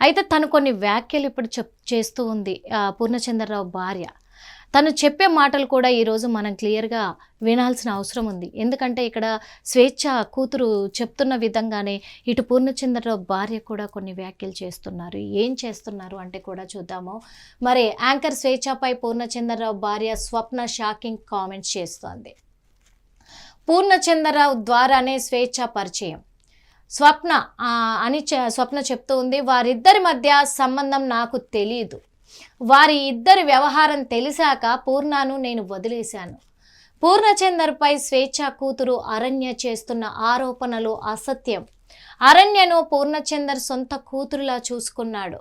అయితే తను కొన్ని వ్యాఖ్యలు ఇప్పుడు చేస్తూ ఉంది పూర్ణచంద్రరావు భార్య. తను చెప్పే మాటలు కూడా ఈరోజు మనం క్లియర్‌గా వినాల్సిన అవసరం ఉంది. ఎందుకంటే ఇక్కడ స్వేచ్ఛ కూతురు చెప్తున్న విధంగానే ఇటు పూర్ణచంద్రరావు భార్య కూడా కొన్ని వ్యాఖ్యలు చేస్తున్నారు. ఏం చేస్తున్నారు అంటే కూడా చూద్దాము. మరి యాంకర్ స్వేచ్ఛపై పూర్ణచంద్రరావు భార్య స్వప్న షాకింగ్ కామెంట్స్ చేస్తోంది. పూర్ణచంద్రరావు ద్వారానే స్వేచ్ఛ పరిచయం. స్వప్న స్వప్న చెప్తూ ఉంది, వారిద్దరి మధ్య సంబంధం నాకు తెలీదు. వారి ఇద్దరి వ్యవహారం తెలిసాక పూర్ణను నేను వదిలేశాను. పూర్ణచందర్పై స్వేచ్ఛ కూతురు అరణ్య చేస్తున్న ఆరోపణలు అసత్యం. అరణ్యను పూర్ణచందర్ సొంత కూతురులా చూసుకున్నాడు.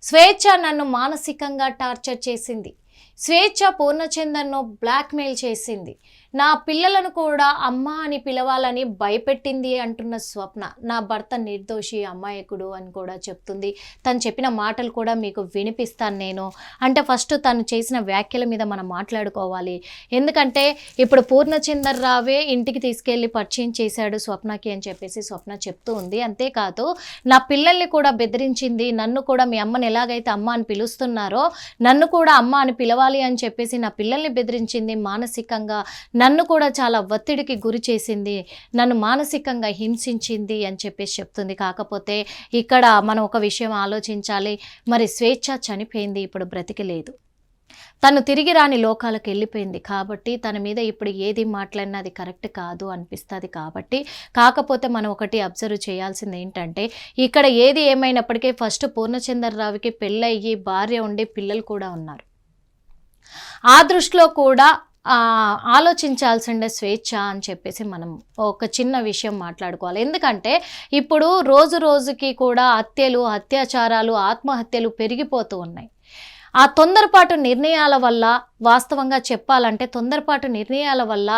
స్వేచ్ఛ నన్ను మానసికంగా టార్చర్ చేసింది. స్వేచ్ఛ పూర్ణచందర్ను బ్లాక్మెయిల్ చేసింది. నా పిల్లలను కూడా అమ్మ అని పిలవాలని భయపెట్టింది అంటున్న స్వప్న. నా భర్త నిర్దోషి, అమాయకుడు అని కూడా చెప్తుంది. తను చెప్పిన మాటలు కూడా మీకు వినిపిస్తాను నేను. అంటే ఫస్ట్ తను చేసిన వ్యాఖ్యల మీద మనం మాట్లాడుకోవాలి. ఎందుకంటే ఇప్పుడు పూర్ణచంద్రరావే ఇంటికి తీసుకెళ్ళి పరిచయం చేశాడు స్వప్నకి అని చెప్పేసి స్వప్న చెప్తూ ఉంది. అంతేకాదు నా పిల్లల్ని కూడా బెదిరించింది. నన్ను కూడా మీ అమ్మని ఎలాగైతే అమ్మ అని పిలుస్తున్నారో నన్ను కూడా అమ్మ అని పిలవాలి అని చెప్పేసి నా పిల్లల్ని బెదిరించింది. మానసికంగా నన్ను కూడా చాలా ఒత్తిడికి గురి చేసింది, నన్ను మానసికంగా హింసించింది అని చెప్పేసి చెప్తుంది. కాకపోతే ఇక్కడ మనం ఒక విషయం ఆలోచించాలి. మరి స్వేచ్ఛ చనిపోయింది, ఇప్పుడు బ్రతికి లేదు. తను తిరిగి రాని లోకాలకు వెళ్ళిపోయింది. కాబట్టి తన మీద ఇప్పుడు ఏది మాట్లాడినా అది కరెక్ట్ కాదు అనిపిస్తుంది. కాబట్టి కాకపోతే మనం ఒకటి అబ్జర్వ్ చేయాల్సింది ఏంటంటే ఇక్కడ ఏది ఏమైనప్పటికీ ఫస్ట్ పూర్ణచంద్రరావుకి పెళ్ళయ్యి భార్య ఉండి పిల్లలు కూడా ఉన్నారు. ఆ దృష్టిలో కూడా ఆలోచించాల్సిందే స్వేచ్ఛ అని చెప్పేసి మనం ఒక చిన్న విషయం మాట్లాడుకోవాలి. ఎందుకంటే ఇప్పుడు రోజు రోజుకి కూడా హత్యలు, అత్యాచారాలు, ఆత్మహత్యలు పెరిగిపోతూ ఉన్నాయి. ఆ తొందరపాటు నిర్ణయాల వల్ల, వాస్తవంగా చెప్పాలంటే తొందరపాటు నిర్ణయాల వల్ల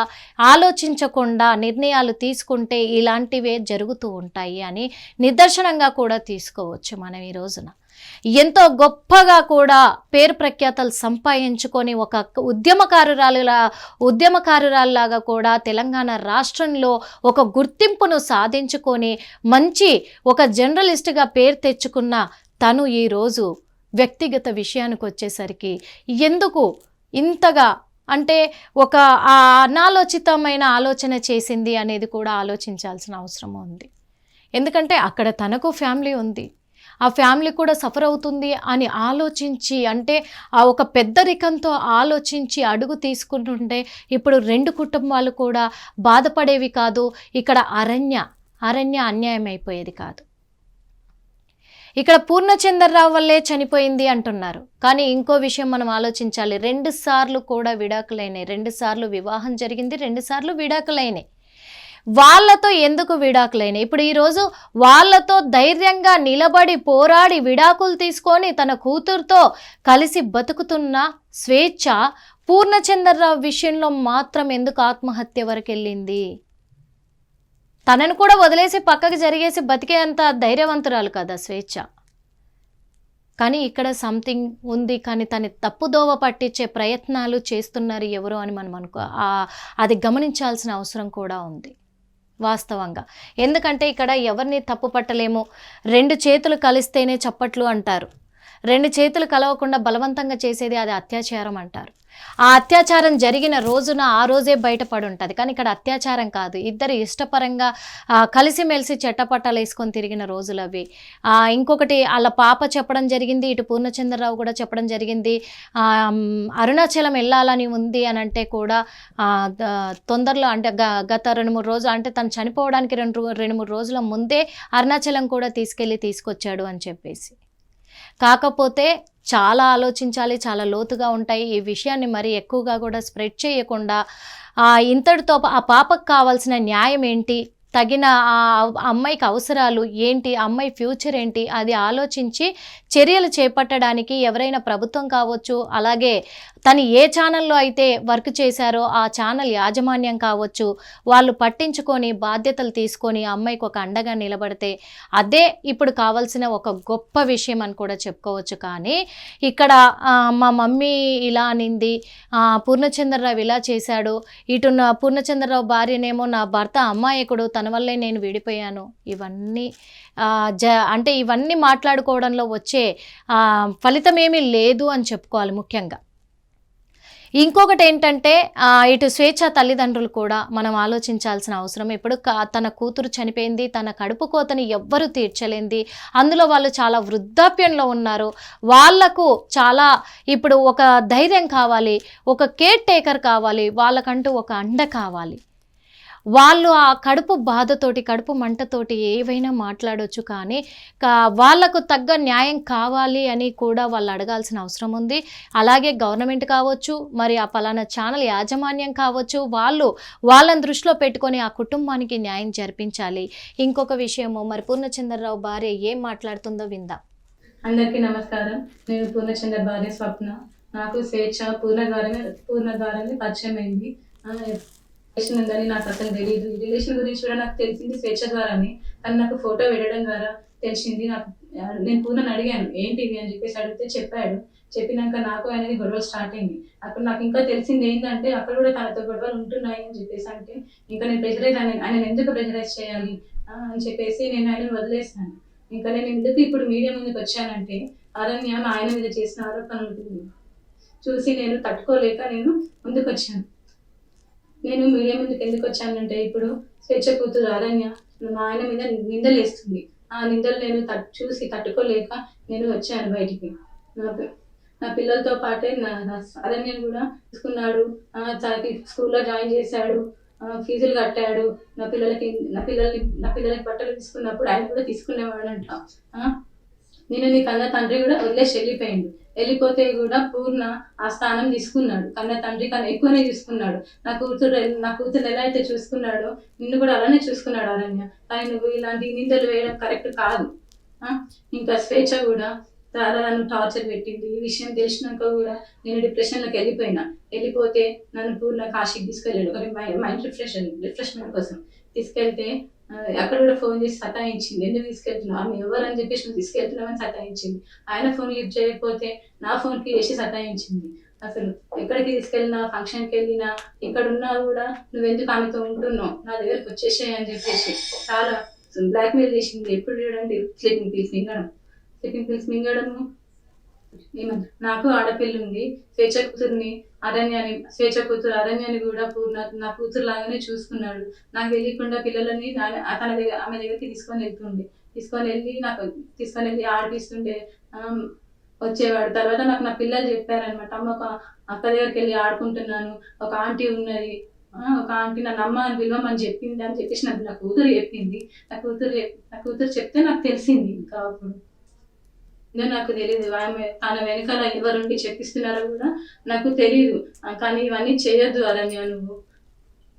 ఆలోచించకుండా నిర్ణయాలు తీసుకుంటే ఇలాంటివే జరుగుతూ ఉంటాయి అని నిదర్శనంగా కూడా తీసుకోవచ్చు మనం ఈ రోజున. ఎంతో గొప్పగా కూడా పేరు ప్రఖ్యాతలు సంపాదించుకొని ఒక ఉద్యమకారురాలులాగా కూడా తెలంగాణ రాష్ట్రంలో ఒక గుర్తింపును సాధించుకొని మంచి ఒక జర్నలిస్ట్గా పేరు తెచ్చుకున్న తను ఈరోజు వ్యక్తిగత విషయానికి వచ్చేసరికి ఎందుకు ఇంతగా అంటే ఒక అనాలోచితమైన ఆలోచన చేసింది అనేది కూడా ఆలోచించాల్సిన అవసరం ఉంది. ఎందుకంటే అక్కడ తనకు ఫ్యామిలీ ఉంది, ఆ ఫ్యామిలీ కూడా సఫర్ అవుతుంది అని ఆలోచించి, అంటే ఆ ఒక పెద్దరికంతో ఆలోచించి అడుగు తీసుకుంటుంటే ఇప్పుడు రెండు కుటుంబాలు కూడా బాధపడేవి కాదు. ఇక్కడ అరణ్య అన్యాయం అయిపోయేది కాదు. ఇక్కడ పూర్ణచంద్రరావు వల్లే చనిపోయింది అంటున్నారు. కానీ ఇంకో విషయం మనం ఆలోచించాలి. 2 సార్లు కూడా విడాకులైనాయి, 2 సార్లు వివాహం జరిగింది, 2 సార్లు విడాకులైనాయి. వాళ్ళతో ఎందుకు విడాకులైనాయి? ఇప్పుడు ఈరోజు వాళ్ళతో ధైర్యంగా నిలబడి పోరాడి విడాకులు తీసుకొని తన కూతురుతో కలిసి బతుకుతున్న స్వేచ్ఛ పూర్ణచంద్రరావు విషయంలో మాత్రం ఎందుకు ఆత్మహత్య వరకు వెళ్ళింది? తనను కూడా వదిలేసి పక్కకి జరిగేసి బతికేంత ధైర్యవంతురాలు కదా స్వేచ్ఛ. కానీ ఇక్కడ సంథింగ్ ఉంది. కానీ తను తప్పుదోవ పట్టించే ప్రయత్నాలు చేస్తున్నారు ఎవరు అని మనం అది గమనించాల్సిన అవసరం కూడా ఉంది వాస్తవంగా. ఎందుకంటే ఇక్కడ ఎవరిని తప్పు పట్టలేము. 2 చేతులు కలిస్తేనే చప్పట్లు అంటారు. 2 చేతులు కలవకుండా బలవంతంగా చేసేది అది అత్యాచారం అంటారు. ఆ అత్యాచారం జరిగిన రోజున ఆ రోజే బయటపడి ఉంటుంది. కానీ ఇక్కడ అత్యాచారం కాదు, ఇద్దరు ఇష్టపరంగా కలిసిమెలిసి చెట్టపట్టాలు వేసుకొని తిరిగిన రోజులు అవి. ఇంకొకటి వాళ్ళ పాప చెప్పడం జరిగింది, ఇటు పూర్ణచంద్రరావు కూడా చెప్పడం జరిగింది. అరుణాచలం వెళ్ళాలని ఉంది అని అంటే కూడా తొందరలో అంటే గత 2-3 రోజులు అంటే తను చనిపోవడానికి 2-3 రోజుల ముందే అరుణాచలం కూడా తీసుకొచ్చాడు అని చెప్పేసి. కాకపోతే చాలా ఆలోచించాలి, చాలా లోతుగా ఉంటాయి. ఈ విషయాన్ని మరి ఎక్కువగా కూడా స్ప్రెడ్ చేయకుండా ఇంతటితో ఆ పాపకు కావాల్సిన న్యాయం ఏంటి, తగిన ఆ అమ్మాయికి అవసరాలు ఏంటి, అమ్మాయి ఫ్యూచర్ ఏంటి, అది ఆలోచించి చర్యలు చేపట్టడానికి ఎవరైనా ప్రభుత్వం కావచ్చు, అలాగే తను ఏ ఛానల్లో అయితే వర్క్ చేశారో ఆ ఛానల్ యాజమాన్యం కావచ్చు, వాళ్ళు పట్టించుకొని బాధ్యతలు తీసుకొని ఆ అమ్మాయికి ఒక అండగా నిలబడితే అదే ఇప్పుడు కావాల్సిన ఒక గొప్ప విషయం అని కూడా చెప్పుకోవచ్చు. కానీ ఇక్కడ మా మమ్మీ ఇలా అనింది, పూర్ణచంద్రరావు ఇలా చేశాడు, ఇటు నా పూర్ణచంద్రరావు భార్యనేమో నా భర్త అమాయకుడు, తన వల్లే నేను విడిపోయాను, ఇవన్నీ అంటే ఇవన్నీ మాట్లాడుకోవడంలో వచ్చే ఫలితం ఏమీ లేదు అని చెప్పుకోవాలి. ముఖ్యంగా ఇంకొకటి ఏంటంటే ఇటు స్వేచ్ఛ తల్లిదండ్రులు కూడా మనం ఆలోచించాల్సిన అవసరం. ఇప్పుడు తన కూతురు చనిపోయింది, తన కడుపు కోతని ఎవ్వరూ తీర్చలేంది, అందులో వాళ్ళు చాలా వృద్ధాప్యంలో ఉన్నారు, వాళ్లకు చాలా ఇప్పుడు ఒక ధైర్యం కావాలి, ఒక కేర్ టేకర్ కావాలి, వాళ్ళకంటూ ఒక అండ కావాలి. వాళ్ళు ఆ కడుపు బాధతోటి కడుపు మంటతోటి ఏవైనా మాట్లాడవచ్చు, కానీ వాళ్లకు తగ్గ న్యాయం కావాలి అని కూడా వాళ్ళు అడగాల్సిన అవసరం ఉంది. అలాగే గవర్నమెంట్ కావచ్చు, మరి ఆ పలానా ఛానల్ యాజమాన్యం కావచ్చు, వాళ్ళని దృష్టిలో పెట్టుకొని ఆ కుటుంబానికి న్యాయం జరిపించాలి. ఇంకొక విషయము, మరి పూర్ణచంద్రరావు భార్య ఏం మాట్లాడుతుందో విందాం. అందరికీ నమస్కారం. నేను పూర్ణచంద్ర భార్య స్వప్న. నాకు స్వేచ్ఛ పూర్ణ ద్వారానే పరిచయం అయింది. రిలేషన్ ఉందని నాకు అసలు తెలియదు. ఈ రిలేషన్ గురించి కూడా నాకు తెలిసింది స్వేచ్ఛ ద్వారానే. తను నాకు ఫోటో పెట్టడం ద్వారా తెలిసింది. నేను పూర్ణని అడిగాను ఏంటిది అని చెప్పేసి అడిగితే చెప్పాడు. చెప్పినాక నాకు అనేది గొడవలు స్టార్ట్ అయింది. అప్పుడు నాకు ఇంకా తెలిసింది ఏంటంటే అక్కడ కూడా తనతో గొడవలు ఉంటున్నాయి అని చెప్పేసి, అంటే ఇంకా నేను ఆయన ఎందుకు ప్రెజరైజ్ చేయాలి అని చెప్పేసి నేను ఆయన వదిలేసాను. ఇంకా నేను ఎందుకు ఇప్పుడు మీడియా ముందుకు వచ్చానంటే అరణ్య ఆయన మీద చేసిన ఆరోపణలు చూసి నేను తట్టుకోలేక నేను ముందుకు వచ్చాను. నేను మీడియా ముందుకు ఎందుకు వచ్చానంటే ఇప్పుడు స్వేచ్ఛ కూతురు అరణ్య మా ఆయన మీద నిందలు వేస్తుంది. ఆ నిందలు నేను చూసి తట్టుకోలేక నేను వచ్చాను బయటికి. నా పిల్లలతో పాటే అరణ్యం కూడా తీసుకున్నాడు, తనకి స్కూల్లో జాయిన్ చేశాడు, ఫీజులు కట్టాడు. నా పిల్లలకి బట్టలు తీసుకున్నప్పుడు ఆయన కూడా తీసుకునేవాడంట. నేను నీ కన్న తండ్రి కూడా వదిలేసి వెళ్ళిపోతే కూడా పూర్ణ ఆ స్థానం తీసుకున్నాడు. కన్న తండ్రి కన్నా ఎక్కువనే చూసుకున్నాడు. నా కూతురు ఎలా అయితే చూసుకున్నాడో నిన్ను కూడా అలానే చూసుకున్నాడు అరణ్య. కానీ నువ్వు ఇలాంటి నిందలు వేయడం కరెక్ట్ కాదు. ఇంకా స్వేచ్ఛ కూడా నన్ను టార్చర్ పెట్టింది. ఈ విషయం తెలిసినాక కూడా నేను డిప్రెషన్లోకి వెళ్ళిపోతే నన్ను పూర్ణ కాశీకి తీసుకెళ్ళాడు మైండ్ రిఫ్రెష్మెంట్ కోసం. తీసుకెళ్తే అక్కడ కూడా ఫోన్ చేసి సతాయించింది. ఎందుకు తీసుకెళ్తున్నావు, ఆమె ఎవరు అని చెప్పేసి నువ్వు తీసుకెళ్తున్నావని సతాయించింది. ఆయన ఫోన్ లిఫ్ట్ చేయకపోతే నా ఫోన్కి చేసి సతాయించింది. అసలు ఎక్కడికి తీసుకెళ్ళినా, ఫంక్షన్కి వెళ్ళినా, ఇక్కడ ఉన్నా కూడా నువ్వెందుకు ఆమెతో ఉంటున్నావు, నా దగ్గరకు వచ్చేసాయి అని చెప్పేసి చాలా బ్లాక్మెయిల్ చేసింది. ఎప్పుడు చూడండి స్లీపింగ్ పిల్స్ మింగడము. నాకు ఆడపిల్ల ఉంది, స్వేచ్ఛ కూతురు అరణ్యాన్ని కూడా నా కూతురు లాగానే చూసుకున్నాడు. నాకు తెలియకుండా పిల్లలని ఆమె దగ్గరికి తీసుకొని వెళ్ళి ఆడిపిస్తుంటే వచ్చేవాడు. తర్వాత నాకు నా పిల్లలు చెప్పారనమాట, అమ్మ ఒక అక్క దగ్గరికి వెళ్ళి ఆడుకుంటున్నాను, ఒక ఆంటీ ఉన్నది, ఒక ఆంటీ నన్ను అమ్మ అని పిలవమని చెప్పింది అని చెప్పేసి నా కూతురు చెప్పింది. నా కూతురు చెప్తే నాకు తెలిసింది. ఇంకా అప్పుడు నాకు తెలియదు తన వెనకాల ఎవరుండి చెప్పిస్తున్నారో కూడా నాకు తెలియదు. కానీ ఇవన్నీ చేయొద్దు అరణ్య నువ్వు.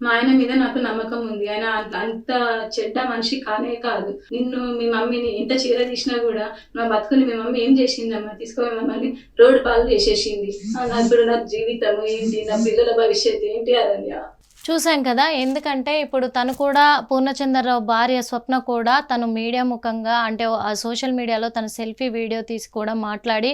మా ఆయన మీద నాకు నమ్మకం ఉంది, ఆయన అంత చెడ్డ మనిషి కానే కాదు. మీ మమ్మీని ఇంత చీర తీసినా కూడా మా బతుకుని మీ మమ్మీ ఏం చేసిందమ్మా, తీసుకొని మమ్మల్ని రోడ్డు పాలు చేసేసింది. ఇప్పుడు నా జీవితం ఏంటి, నా పిల్లల భవిష్యత్తు ఏంటి అరణ్య. చూసాం కదా. ఎందుకంటే ఇప్పుడు తను కూడా పూర్ణచంద్రరావు భార్య స్వప్న కూడా తను మీడియా ముఖంగా అంటే సోషల్ మీడియాలో తన సెల్ఫీ వీడియో తీసి కూడా మాట్లాడి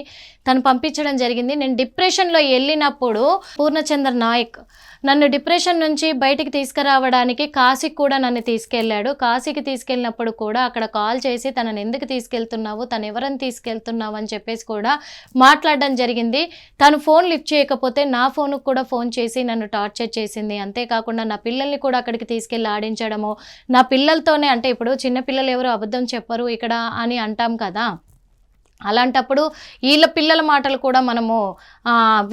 తను పంపించడం జరిగింది. నేను డిప్రెషన్లో వెళ్ళినప్పుడు పూర్ణచంద్ర నాయక్ నన్ను డిప్రెషన్ నుంచి బయటికి తీసుకురావడానికి కాశీకి కూడా నన్ను తీసుకెళ్ళాడు. కాశీకి తీసుకెళ్ళినప్పుడు కూడా అక్కడ కాల్ చేసి తనని ఎందుకు తీసుకెళ్తున్నావు, తను ఎవరని తీసుకెళ్తున్నావు అని చెప్పేసి కూడా మాట్లాడడం జరిగింది. తను ఫోన్ లిఫ్ట్ చేయకపోతే నా ఫోన్కి కూడా ఫోన్ చేసి నన్ను టార్చర్ చేసింది. అంతేకాకుండా నా పిల్లల్ని కూడా అక్కడికి తీసుకెళ్ళి ఆడించడము, నా పిల్లలతోనే, అంటే ఇప్పుడు చిన్నపిల్లలు ఎవరు అబద్ధం చెప్పరు ఇక్కడ అని అంటాం కదా, అలాంటప్పుడు వీళ్ళ పిల్లల మాటలు కూడా మనము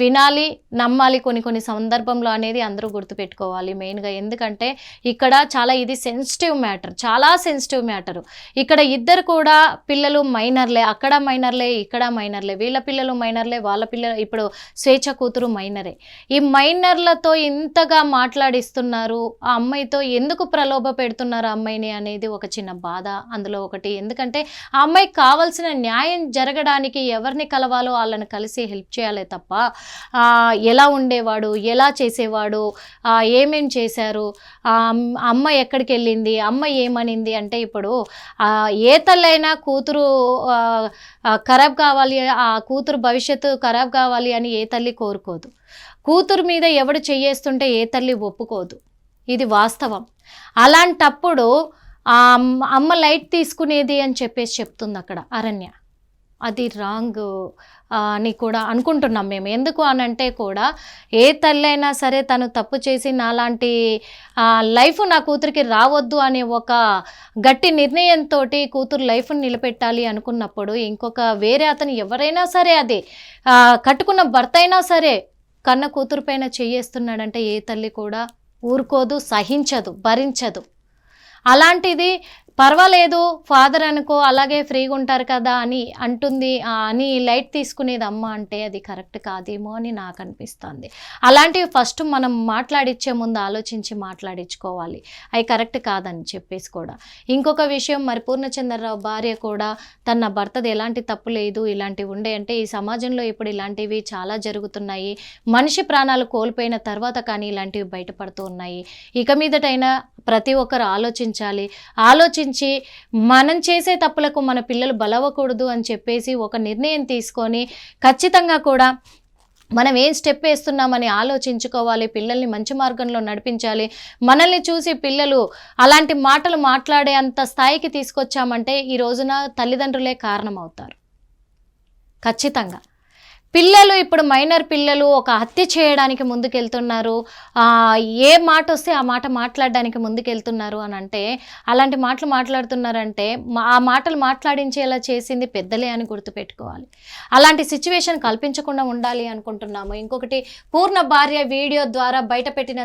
వినాలి, నమ్మాలి కొన్ని సందర్భంలో అనేది అందరూ గుర్తుపెట్టుకోవాలి మెయిన్గా. ఎందుకంటే ఇక్కడ ఇది సెన్సిటివ్ మ్యాటర్, చాలా సెన్సిటివ్ మ్యాటరు. ఇక్కడ ఇద్దరు కూడా పిల్లలు మైనర్లే, అక్కడ మైనర్లే, ఇక్కడ మైనర్లే, వీళ్ళ పిల్లలు మైనర్లే, వాళ్ళ పిల్లలు ఇప్పుడు స్వేచ్ఛ కూతురు మైనరే. ఈ మైనర్లతో ఇంతగా మాట్లాడిస్తున్నారు, ఆ అమ్మాయితో ఎందుకు ప్రలోభ పెడుతున్నారు అమ్మాయిని అనేది ఒక చిన్న బాధ అందులో ఒకటి. ఎందుకంటే ఆ అమ్మాయికి కావాల్సిన న్యాయం జరగడానికి ఎవరిని కలవాలో వాళ్ళని కలిసి హెల్ప్ చేయాలి తప్ప ఎలా ఉండేవాడు, ఎలా చేసేవాడు, ఏమేం చేశారు, అమ్మ ఎక్కడికి వెళ్ళింది, అమ్మ ఏమనింది అంటే ఇప్పుడు ఏ తల్లైనా కూతురు ఖరాబ్ కావాలి, ఆ కూతురు భవిష్యత్తు ఖరాబ్ కావాలి అని ఏ తల్లి కోరుకోదు. కూతురు మీద ఎవడు చెయ్యేస్తుంటే ఏ తల్లి ఒప్పుకోదు. ఇది వాస్తవం. అలాంటప్పుడు అమ్మ లైట్ తీసుకునేది అని చెప్పేసి చెప్తుంది అక్కడ అరణ్య. అది రాంగ్ అని కూడా అనుకుంటున్నాం మేము. ఎందుకు అనంటే కూడా ఏ తల్లి అయినా సరే తను తప్పు చేసి నాలాంటి లైఫ్ నా కూతురికి రావద్దు అనే ఒక గట్టి నిర్ణయంతో కూతురు లైఫ్ని నిలబెట్టాలి అనుకున్నప్పుడు ఇంకొక వేరే అతను ఎవరైనా సరే, అది కట్టుకున్న భర్త అయినా సరే కన్న కూతురు పైన చెయ్యేస్తున్నాడంటే ఏ తల్లి కూడా ఊరుకోదు, సహించదు, భరించదు. అలాంటిది పర్వాలేదు ఫాదర్ అనుకో, అలాగే ఫ్రీగా ఉంటారు కదా అని అంటుంది అని లైట్ తీసుకునేది అమ్మ అంటే అది కరెక్ట్ కాదేమో అని నాకు అనిపిస్తుంది. అలాంటివి ఫస్ట్ మనం మాట్లాడిచ్చే ముందు ఆలోచించి మాట్లాడించుకోవాలి, అవి కరెక్ట్ కాదని చెప్పేసి కూడా. ఇంకొక విషయం, మరి పూర్ణచంద్రరావు భార్య కూడా తన భర్తది ఎలాంటి తప్పు లేదు, ఇలాంటివి ఉండే అంటే ఈ సమాజంలో ఇప్పుడు ఇలాంటివి చాలా జరుగుతున్నాయి. మనిషి ప్రాణాలు కోల్పోయిన తర్వాత కానీ ఇలాంటివి బయటపడుతూ ఉన్నాయి. ఇక మీదటైనా ప్రతి ఒక్కరు ఆలోచించాలి. ఆలోచించి మనం చేసే తప్పులకు మన పిల్లలు బలవ్వకూడదు అని చెప్పేసి ఒక నిర్ణయం తీసుకొని ఖచ్చితంగా కూడా మనం ఏం స్టెప్ వేస్తున్నామని ఆలోచించుకోవాలి. పిల్లల్ని మంచి మార్గంలో నడిపించాలి. మనల్ని చూసి పిల్లలు అలాంటి మాటలు మాట్లాడే అంత స్థాయికి తీసుకొచ్చామంటే ఈ రోజున తల్లిదండ్రులే కారణమవుతారు ఖచ్చితంగా. పిల్లలు ఇప్పుడు మైనర్ పిల్లలు ఒక హత్య చేయడానికి ముందుకెళ్తున్నారు, ఏ మాట వస్తే ఆ మాట మాట్లాడడానికి ముందుకెళ్తున్నారు అని అంటే, అలాంటి మాటలు మాట్లాడుతున్నారంటే ఆ మాటలు మాట్లాడించేలా చేసింది పెద్దలే అని గుర్తుపెట్టుకోవాలి. అలాంటి సిచ్యువేషన్ కల్పించకుండా ఉండాలి అనుకుంటున్నాము. ఇంకొకటి, పూర్ణ భార్య వీడియో ద్వారా బయటపెట్టిన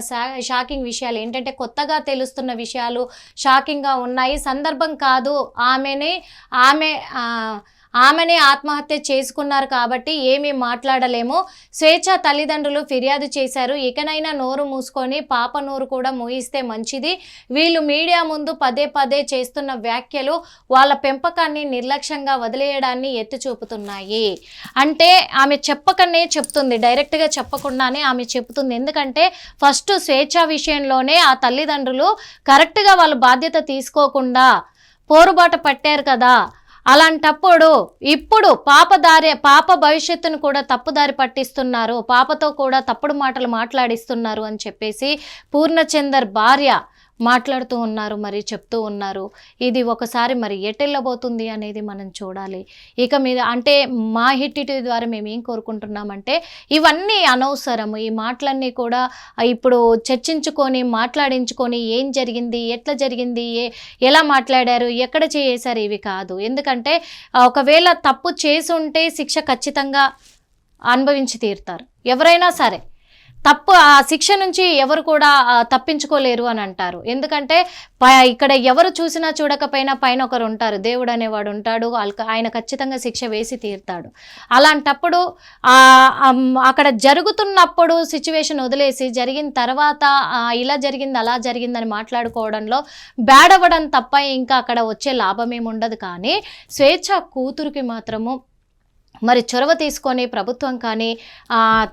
షాకింగ్ విషయాలు ఏంటంటే, కొత్తగా తెలుస్తున్న విషయాలు షాకింగ్గా ఉన్నాయి. సందర్భం కాదు, ఆమెనే ఆత్మహత్య చేసుకున్నారు కాబట్టి ఏమీ మాట్లాడలేము. స్వేచ్ఛ తల్లిదండ్రులు ఫిర్యాదు చేశారు. ఇకనైనా నోరు మూసుకొని పాప నోరు కూడా మూయిస్తే మంచిది. వీళ్ళు మీడియా ముందు పదే పదే చేస్తున్న వ్యాఖ్యలు వాళ్ళ పెంపకాన్ని నిర్లక్ష్యంగా వదిలేయడాన్ని ఎత్తి చూపుతున్నాయి. అంటే ఆమె చెప్పకనే చెప్తుంది, డైరెక్ట్గా చెప్పకుండానే ఆమె చెప్తుంది. ఎందుకంటే ఫస్ట్ స్వేచ్ఛ విషయంలోనే ఆ తల్లిదండ్రులు కరెక్ట్గా వాళ్ళ బాధ్యత తీసుకోకుండా పోరుబాట పట్టారు కదా. అలాంటప్పుడు ఇప్పుడు పాప భవిష్యత్తును కూడా తప్పుదారి పట్టిస్తున్నారు, పాపతో కూడా తప్పుడు మాటలు మాట్లాడిస్తున్నారు అని చెప్పేసి పూర్ణచందర్ భార్య మాట్లాడుతూ ఉన్నారు, మరి చెప్తూ ఉన్నారు. ఇది ఒకసారి మరి ఎటెళ్ళబోతుంది అనేది మనం చూడాలి. ఇక మీద అంటే మా హిట్ టీవీ ద్వారా మేము ఏం కోరుకుంటున్నామంటే, ఇవన్నీ అనవసరము. ఈ మాటలన్నీ కూడా ఇప్పుడు చర్చించుకొని మాట్లాడించుకొని ఏం జరిగింది, ఎట్లా జరిగింది, ఎలా మాట్లాడారు, ఎక్కడ చేశారు, ఇవి కాదు. ఎందుకంటే ఒకవేళ తప్పు చేసి ఉంటే శిక్ష ఖచ్చితంగా అనుభవించి తీరుతారు ఎవరైనా సరే. తప్పు ఆ శిక్ష నుంచి ఎవరు కూడా తప్పించుకోలేరు అని అంటారు. ఎందుకంటే ఇక్కడ ఎవరు చూసినా చూడకపోయినా పైన ఒకరు ఉంటారు, దేవుడు అనేవాడు ఉంటాడు, ఆయన ఖచ్చితంగా శిక్ష వేసి తీరుతాడు. అలాంటప్పుడు అక్కడ జరుగుతున్నప్పుడు సిచ్యువేషన్ వదిలేసి జరిగిన తర్వాత ఇలా జరిగింది అలా జరిగిందని మాట్లాడుకోవడంలో బ్యాడ్ అవ్వడం తప్ప ఇంకా అక్కడ వచ్చే లాభం ఏమి ఉండదు. కానీ స్వేచ్ఛ కూతురికి మాత్రము మరి చొరవ తీసుకొని ప్రభుత్వం కానీ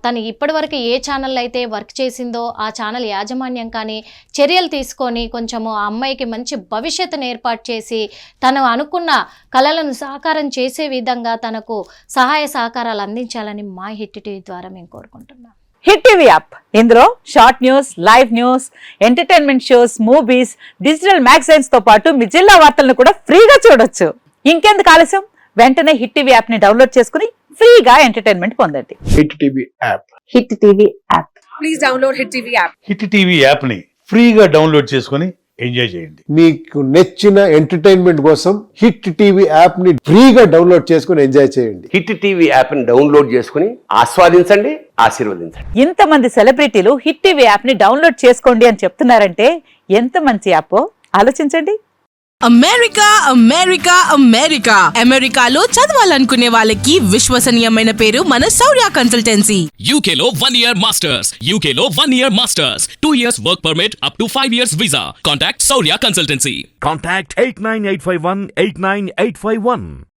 తను ఇప్పటివరకు ఏ ఛానల్ అయితే వర్క్ చేసిందో ఆ ఛానల్ యాజమాన్యం కానీ చర్యలు తీసుకొని కొంచెము ఆ అమ్మాయికి మంచి భవిష్యత్తును ఏర్పాటు చేసి తను అనుకున్న కళలను సాకారం చేసే విధంగా తనకు సహాయ సహకారాలు అందించాలని మా హిట్ టీవీ ద్వారా మేము కోరుకుంటున్నాం. హిట్ టీవీ యాప్, ఇందులో short news, live news, entertainment shows, movies, digital magazines తో పాటు మీ జిల్లా వార్తలను కూడా ఫ్రీగా చూడొచ్చు. ఇంకెందుకు ఆలస్యం, వెంటనే హిట్ టీవీ యాప్ ని డౌన్లోడ్ చేసుకుని ఫ్రీగా ఎంటర్టైన్మెంట్ పొందండి. Hit TV app. Hit TV app. Please download hit TV app. Hit TV app ని ఫ్రీగా డౌన్లోడ్ చేసుకుని ఎంజాయ్ చేయండి. మీకు నచ్చిన ఎంటర్టైన్మెంట్ కోసం హిట్ టీవీ యాప్ ని ఫ్రీగా డౌన్లోడ్ చేసుకుని ఎంజాయ్ చేయండి. హిట్ టీవీ యాప్ ని డౌన్లోడ్ చేసుకుని ఆస్వాదించండి, ఆశీర్వదించండి. ఇంతమంది సెలబ్రిటీలు హిట్ టీవీ యాప్ ని డౌన్లోడ్ చేసుకోండి అని చెప్తున్నారంటే ఎంత మంచి యాప్ ఆలోచించండి. అమెరికా అమెరికాలో చదవాలనుకునే వాళ్ళకి విశ్వసనీయమైన పేరు మన శౌర్య కన్సల్టెన్సీ. UK లో 1 year masters, UK లో 1 year masters, 2 years work permit up to 5 years visa. Contact Saurya Consultancy. Contact 89851 89851.